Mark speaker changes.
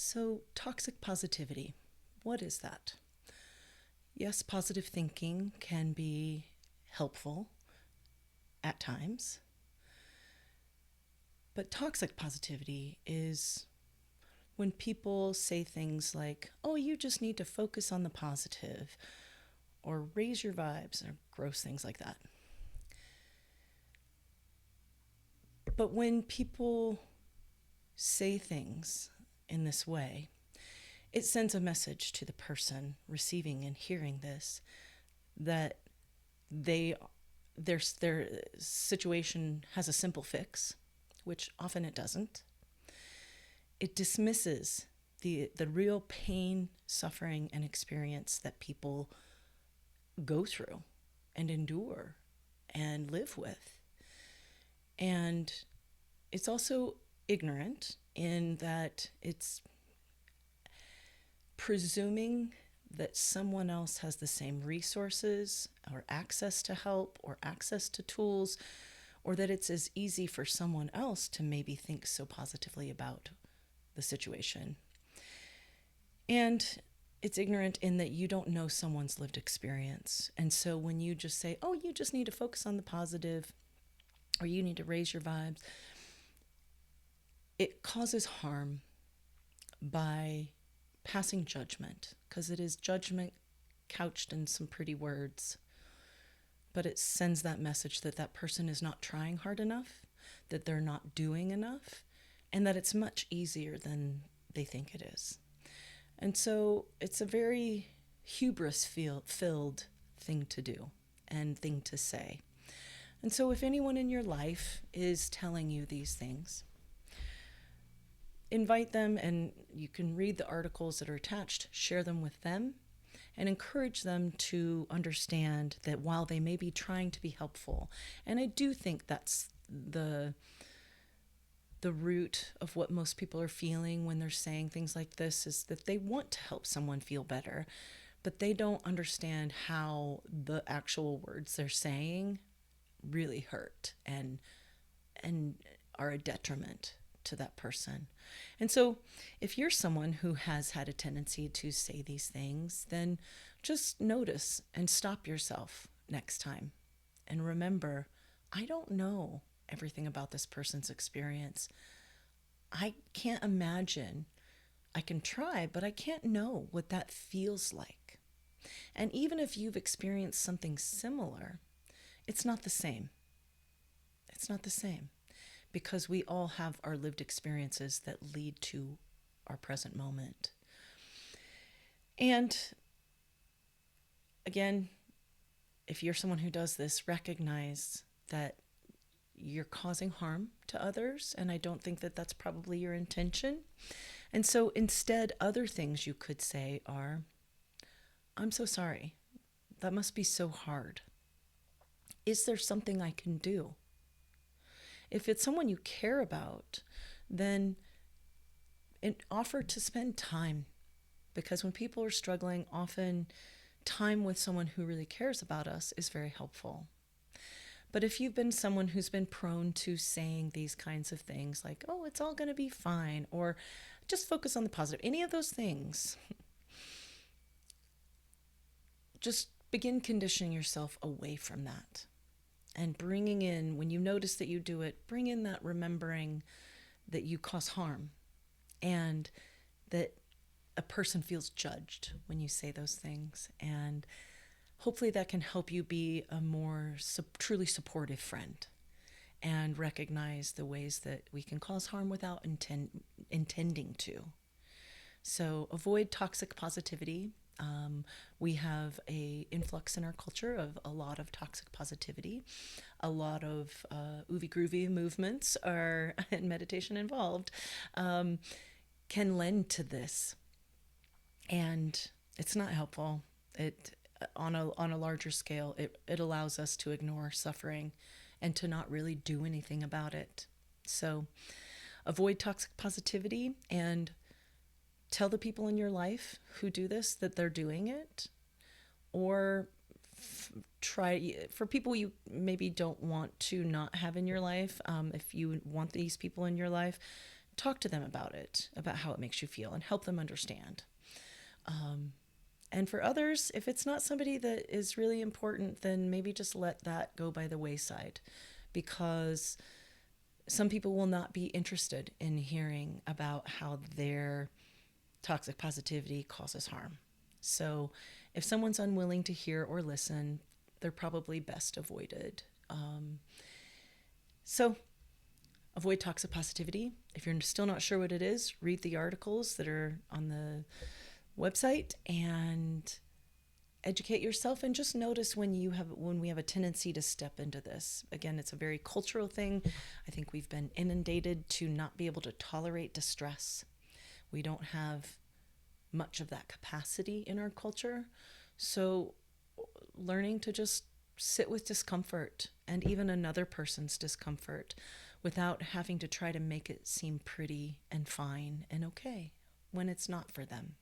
Speaker 1: So, toxic positivity, what is that? Yes, positive thinking can be helpful at times, but toxic positivity is when people say things like, oh, you just need to focus on the positive, or raise your vibes, or gross things like that. But when people say things in this way, it sends a message to the person receiving and hearing this that they their situation has a simple fix, which often it doesn't. It dismisses the real pain, suffering, and experience that people go through and endure and live with. And it's also ignorant in that it's presuming that someone else has the same resources or access to help or access to tools, or that it's as easy for someone else to maybe think so positively about the situation. And it's ignorant in that you don't know someone's lived experience. And so when you just say, oh, you just need to focus on the positive, or you need to raise your vibes, it causes harm by passing judgment, because it is judgment couched in some pretty words, but it sends that message that that person is not trying hard enough, that they're not doing enough, and that it's much easier than they think it is. And so it's a very hubris filled thing to do and thing to say. And so if anyone in your life is telling you these things, invite them, and you can read the articles that are attached, share them with them, and encourage them to understand that while they may be trying to be helpful, and I do think that's the root of what most people are feeling when they're saying things like this, is that they want to help someone feel better, but they don't understand how the actual words they're saying really hurt and are a detriment to that person. And so if you're someone who has had a tendency to say these things, then just notice and stop yourself next time. And remember, I don't know everything about this person's experience. I can't imagine. I can try, but I can't know what that feels like. And even if you've experienced something similar, it's not the same. It's not the same, because we all have our lived experiences that lead to our present moment. And again, if you're someone who does this, recognize that you're causing harm to others, and I don't think that that's probably your intention. And so instead, other things you could say are, I'm so sorry. That must be so hard. Is there something I can do? If it's someone you care about, then offer to spend time, because when people are struggling, often time with someone who really cares about us is very helpful. But if you've been someone who's been prone to saying these kinds of things like, oh, it's all going to be fine, or just focus on the positive, any of those things, just begin conditioning yourself away from that. And bringing in, when you notice that you do it, bring in that remembering that you cause harm, and that a person feels judged when you say those things. And hopefully that can help you be a more truly supportive friend, and recognize the ways that we can cause harm without intending to. So avoid toxic positivity. We have a influx in our culture of a lot of toxic positivity. A lot of oovy groovy movements are and meditation involved, can lend to this, and it's not helpful. It on a larger scale, it allows us to ignore suffering and to not really do anything about it. So avoid toxic positivity, and tell the people in your life who do this that they're doing it, or try, for people you maybe don't want to not have in your life, if you want these people in your life, talk to them about it, about how it makes you feel, and help them understand. And for others, if it's not somebody that is really important, then maybe just let that go by the wayside, because some people will not be interested in hearing about how their toxic positivity causes harm. So if someone's unwilling to hear or listen, they're probably best avoided. So avoid toxic positivity. If you're still not sure what it is, read the articles that are on the website and educate yourself, and just notice when we have a tendency to step into this. Again, it's a very cultural thing. I think we've been inundated to not be able to tolerate distress. We don't have much of that capacity in our culture. So learning to just sit with discomfort and even another person's discomfort without having to try to make it seem pretty and fine and okay when it's not for them.